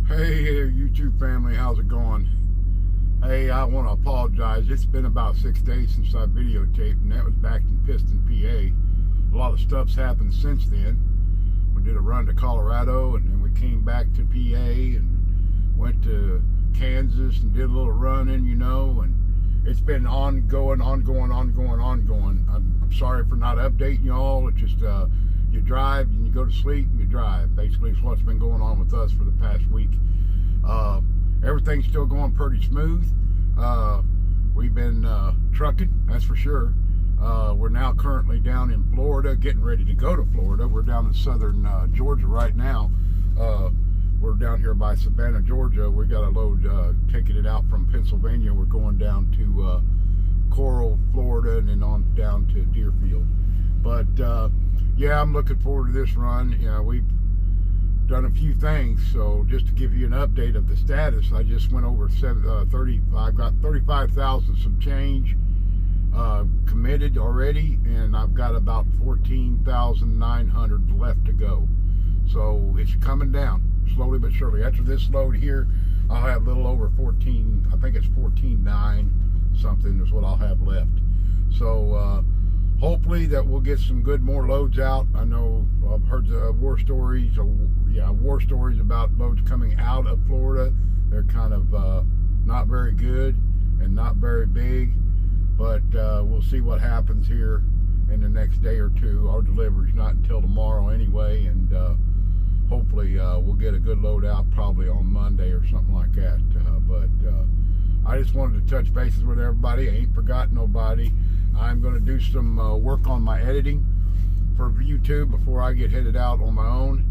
Hey, YouTube family, how's it going? Hey, I want to apologize. It's been about 6 days since I videotaped, and that was back in Piston, PA. A lot of stuff's happened since then. We did a run to Colorado, and then we came back to PA and went to Kansas and did a little running, and it's been ongoing. I'm sorry for not updating y'all. It's just you drive and you go to sleep and you drive. Basically, it's what's been going on with us for the past week. Everything's still going pretty smooth. We've been trucking, that's for sure. We're now currently down in Florida, getting ready to go to Florida. We're down in southern Georgia right now. We're down here by Savannah, Georgia. We got a load taking it out from Pennsylvania. We're going down to Coral, Florida, and then on down to Deerfield. But yeah, I'm looking forward to this run. We've done a few things, so just to give you an update of the status, I just went over 30. I got 35,000 some change committed already, and I've got about 14,900 left to go. So it's coming down slowly but surely. After this load here, I'll have a little over 14. I think it's 14.9 something is what I'll have left. So hopefully that we'll get some good more loads out. I know I've heard war stories about loads coming out of Florida. They're kind of not very good and not very big, but we'll see what happens here in the next day or two. Our delivery's not until tomorrow anyway, and hopefully we'll get a good load out probably on Monday or something like that. But I just wanted to touch bases with everybody. I ain't forgot nobody. I'm going to do some work on my editing for YouTube before I get headed out on my own.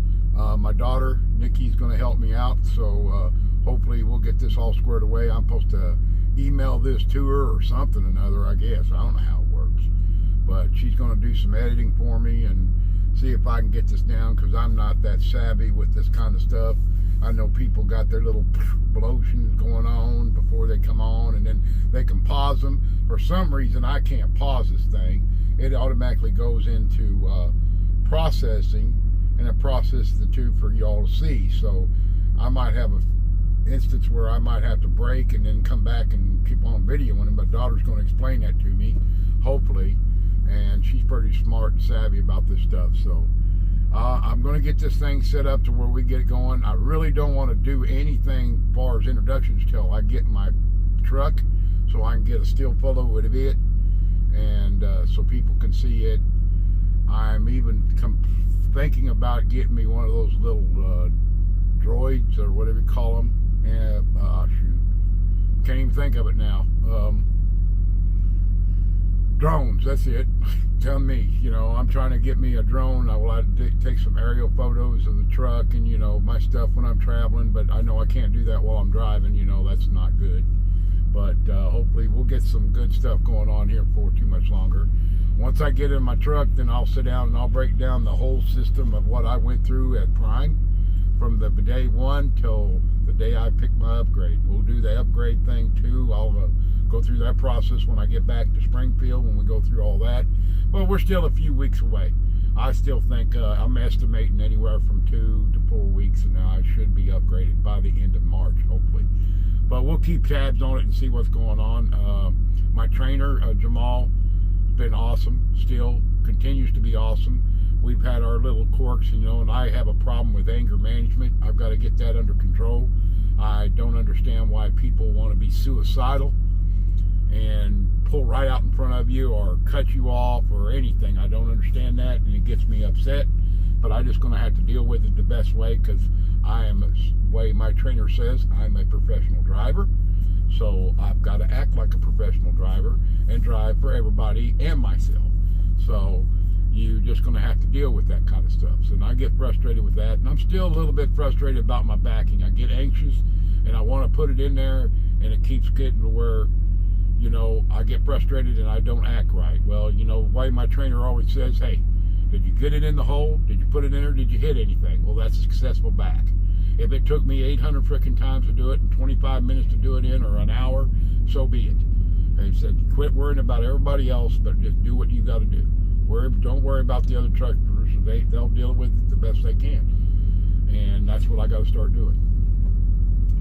My daughter, Nikki's going to help me out, so hopefully we'll get this all squared away. I'm supposed to email this to her or something or another, I guess. I don't know how it works. But she's going to do some editing for me and see if I can get this down, because I'm not that savvy with this kind of stuff. I know people got their little blotions going on before they come on, and then they can pause them. For some reason, I can't pause this thing. It automatically goes into processing, and it processes the two for y'all to see. So I might have an instance where I might have to break and then come back and keep on videoing, and my daughter's going to explain that to me, hopefully. And she's pretty smart and savvy about this stuff. So I'm going to get this thing set up to where we get it going. I really don't want to do anything as far as introductions till I get my truck, so I can get a still photo of it, and so people can see it. I'm even thinking about getting me one of those little droids, or whatever you call them. And shoot, can't even think of it now. Drones, that's it. Tell me, I'm trying to get me a drone. I will have to take some aerial photos of the truck and, my stuff when I'm traveling, but I know I can't do that while I'm driving, that's not good. But hopefully we'll get some good stuff going on here before too much longer. Once I get in my truck, then I'll sit down and I'll break down the whole system of what I went through at Prime, from the day one till the day I pick my upgrade. We'll do the upgrade thing too. I'll go through that process when I get back to Springfield, when we go through all that. But we're still a few weeks away. I still think I'm estimating anywhere from 2 to 4 weeks, and I should be upgraded by the end of March, hopefully. But we'll keep tabs on it and see what's going on. My trainer, Jamal, has been awesome, still continues to be awesome. We've had our little quirks, and I have a problem with anger management. I've got to get that under control. I don't understand why people want to be suicidal and pull right out in front of you or cut you off or anything. I don't understand that, and it gets me upset. But I'm just going to have to deal with it the best way, because I am, the way my trainer says, I'm a professional driver. So I've got to act like a professional driver and drive for everybody and myself. So you're just going to have to deal with that kind of stuff. So I get frustrated with that, and I'm still a little bit frustrated about my backing. I get anxious, and I want to put it in there, and it keeps getting to where, I get frustrated and I don't act right. Well, why my trainer always says, hey, did you get it in the hole? Did you put it in there? Did you hit anything? Well, that's a successful back. If it took me 800 freaking times to do it and 25 minutes to do it in, or an hour, so be it. And he said, quit worrying about everybody else, but just do what you got to do. Don't worry about the other truckers. They'll deal with it the best they can. And that's what I got to start doing.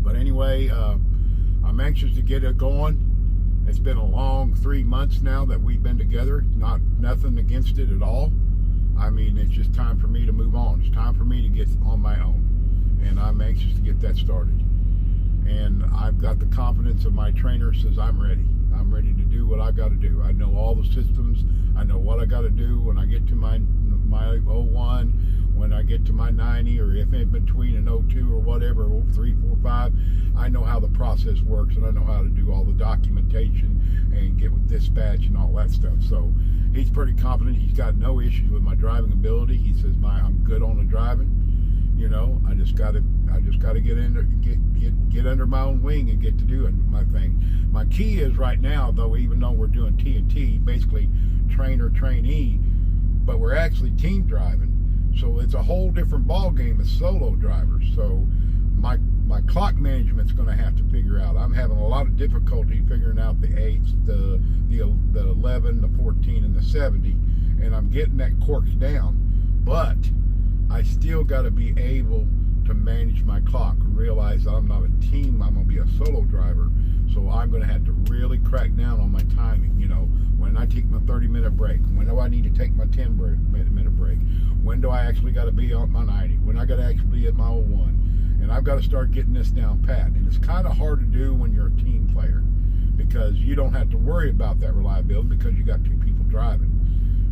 But anyway, I'm anxious to get it going. It's been a long 3 months now that we've been together. Nothing against it at all. I mean, it's just time for me to move on. It's time for me to get on my own. And I'm anxious to get that started. And I've got the confidence of my trainer says I'm ready. I'm ready to do what I got to do. I know all the systems. I know what I got to do when I get to my 01, when I get to my 90, or if in between an 02 or whatever, 03, 4, 5. I know how the process works, and I know how to do all the documentation and get with dispatch and all that stuff. So he's pretty confident. He's got no issues with my driving ability. He says I'm good on the driving. You know, I just gotta get under my own wing and get to doing my thing. My key is right now, though, even though we're doing TNT, basically trainer trainee, but we're actually team driving. So it's a whole different ball game as solo drivers. So my clock management's going to have to figure out. I'm having a lot of difficulty figuring out the 8s, the 11, the 14, and the 70, and I'm getting that course down. But I still got to be able to manage my clock and realize that I'm not a team. I'm going to be a solo driver. So I'm going to have to really crack down on my timing. You know, when I take my 30-minute break, when do I need to take my 10-minute break? When do I actually got to be on my 90? When I got to actually be at my 01? And I've got to start getting this down pat. And it's kind of hard to do when you're a team player, because you don't have to worry about that reliability because you got 2 people driving.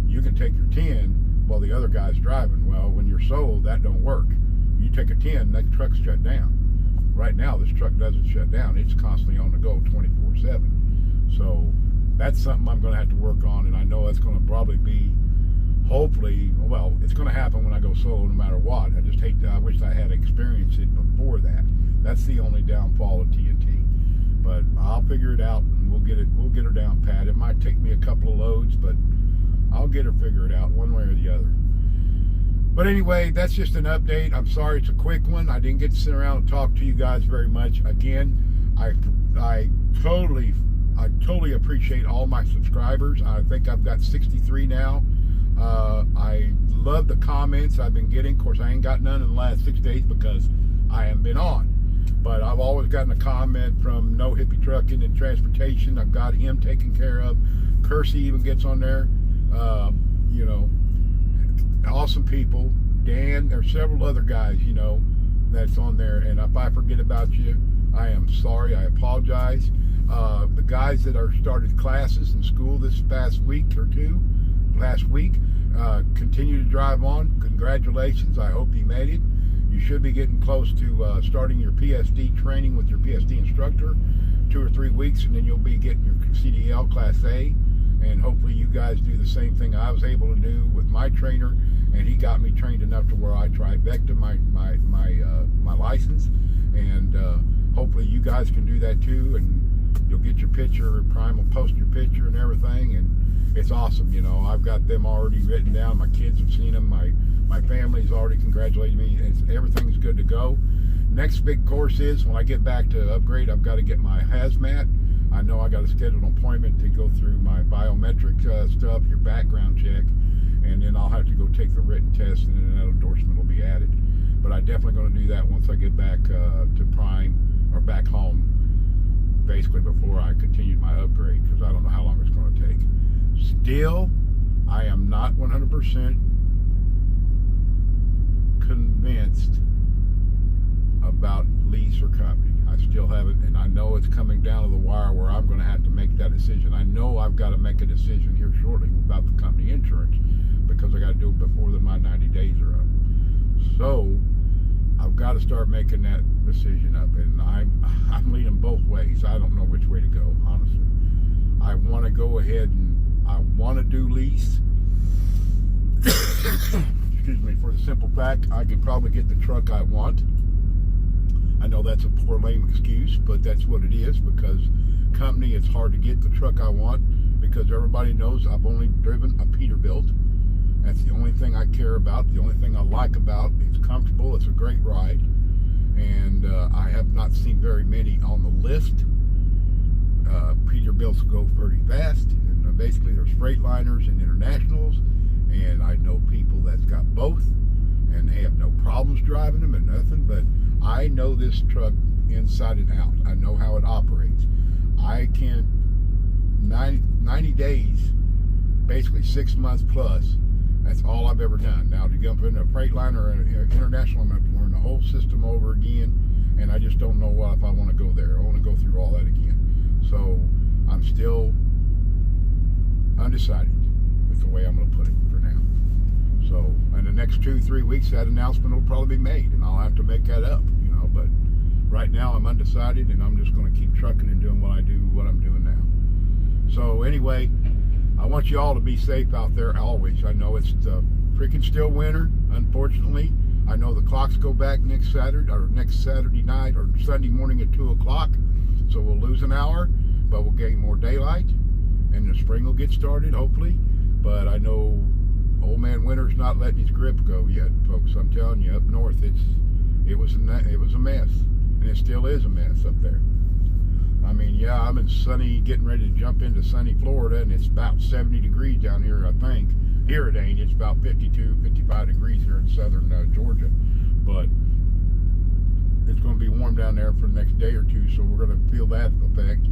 You can take your 10 while the other guy's driving. Well, when you're solo, that don't work. You take a 10, that truck's shut down. Right now, this truck doesn't shut down. It's constantly on the go 24/7. So that's something I'm going to have to work on, and I know that's going to probably be, hopefully, well, it's going to happen when I go solo no matter what. I wish I had experienced it before that. That's the only downfall of TNT. But I'll figure it out, and we'll get her down pat. It might take me a couple of loads, but I'll get her figured out one way or the other. But anyway, that's just an update. I'm sorry it's a quick one. I didn't get to sit around and talk to you guys very much. Again, I totally appreciate all my subscribers. I think I've got 63 now. I love the comments I've been getting. Of course, I ain't got none in the last 6 days because I haven't been on. But I've always gotten a comment from No Hippie Trucking and Transportation. I've got him taken care of. Kersey even gets on there. You know, awesome people. Dan, there's several other guys, you know, that's on there. And if I forget about you, I am sorry. I apologize. The guys that are started classes in school this past week or two, last week, continue to drive on. Congratulations. I hope you made it. You should be getting close to starting your PSD training with your PSD instructor, 2 or 3 weeks, and then you'll be getting your CDL Class A. And hopefully you guys do the same thing I was able to do with my trainer, and he got me trained enough to where I trifecta my license, and hopefully you guys can do that too, and you'll get your picture, and Prime will post your picture and everything, and it's awesome. You know, I've got them already written down. My kids have seen them. My family's already congratulated me. Everything's good to go. Next big course is when I get back to upgrade, I've got to get my hazmat. I know I got a scheduled appointment to go through my biometric stuff, your background check, and then I'll have to go take the written test, and then that endorsement will be added. But I'm definitely going to do that once I get back to Prime, or back home, basically before I continue my upgrade, because I don't know how long it's going to take. Still, I am not 100% convinced about lease or company. I still haven't, and I know it's coming down to the wire where I'm going to have to make that decision. I know I've got to make a decision here shortly about the company insurance, because I got to do it before my 90 days are up. So I've got to start making that decision up, and I'm leaning both ways. I don't know which way to go, honestly. I want to go ahead and I want to do lease. Excuse me, for the simple fact I could probably get the truck I want. I know that's a poor lame excuse, but that's what it is, because company, it's hard to get the truck I want, because everybody knows I've only driven a Peterbilt. That's the only thing I care about, the only thing I like about. It's comfortable, it's a great ride, and I have not seen very many on the list. Peterbilts go pretty fast, and basically there's Freightliners and Internationals, and I know people that's got both, and they have no problems driving them and nothing. But I know this truck inside and out. I know how it operates. I can 90 days, basically 6 months plus. That's all I've ever done. Now to jump into a Freightliner or an international, I'm going to learn the whole system over again, and I just don't know if I want to go there. I want to go through all that again. So I'm still undecided. That's the way I'm going to put it for now. So in the next 2-3 weeks, that announcement will probably be made, and I'll have to make that up, you know. But right now, I'm undecided, and I'm just going to keep trucking and doing what I'm doing now. So anyway, I want you all to be safe out there always. I know it's freaking still winter, unfortunately. I know the clocks go back next Saturday night or Sunday morning at 2 o'clock. So we'll lose an hour, but we'll gain more daylight, and the spring will get started, hopefully. But I know old man winter's not letting his grip go yet, folks. I'm telling you, up north, it was a mess, and it still is a mess up there. I mean, yeah, I'm in sunny, getting ready to jump into sunny Florida, and it's about 70 degrees down here, I think. Here it ain't. It's about 52, 55 degrees here in southern Georgia. But it's going to be warm down there for the next day or two, so we're going to feel that effect.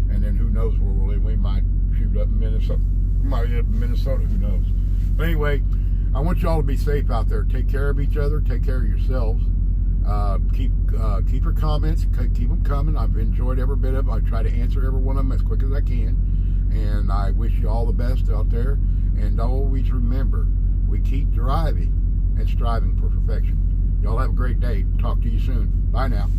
And then who knows where we'll live. We might shoot up in Minnesota. We might end up in Minnesota, who knows. But anyway, I want you all to be safe out there. Take care of each other. Take care of yourselves. Keep your comments, keep them coming. I've enjoyed every bit of them. I try to answer every one of them as quick as I can, and I wish you all the best out there. And always remember, we keep driving and striving for perfection. Y'all have a great day. Talk to you soon. Bye now.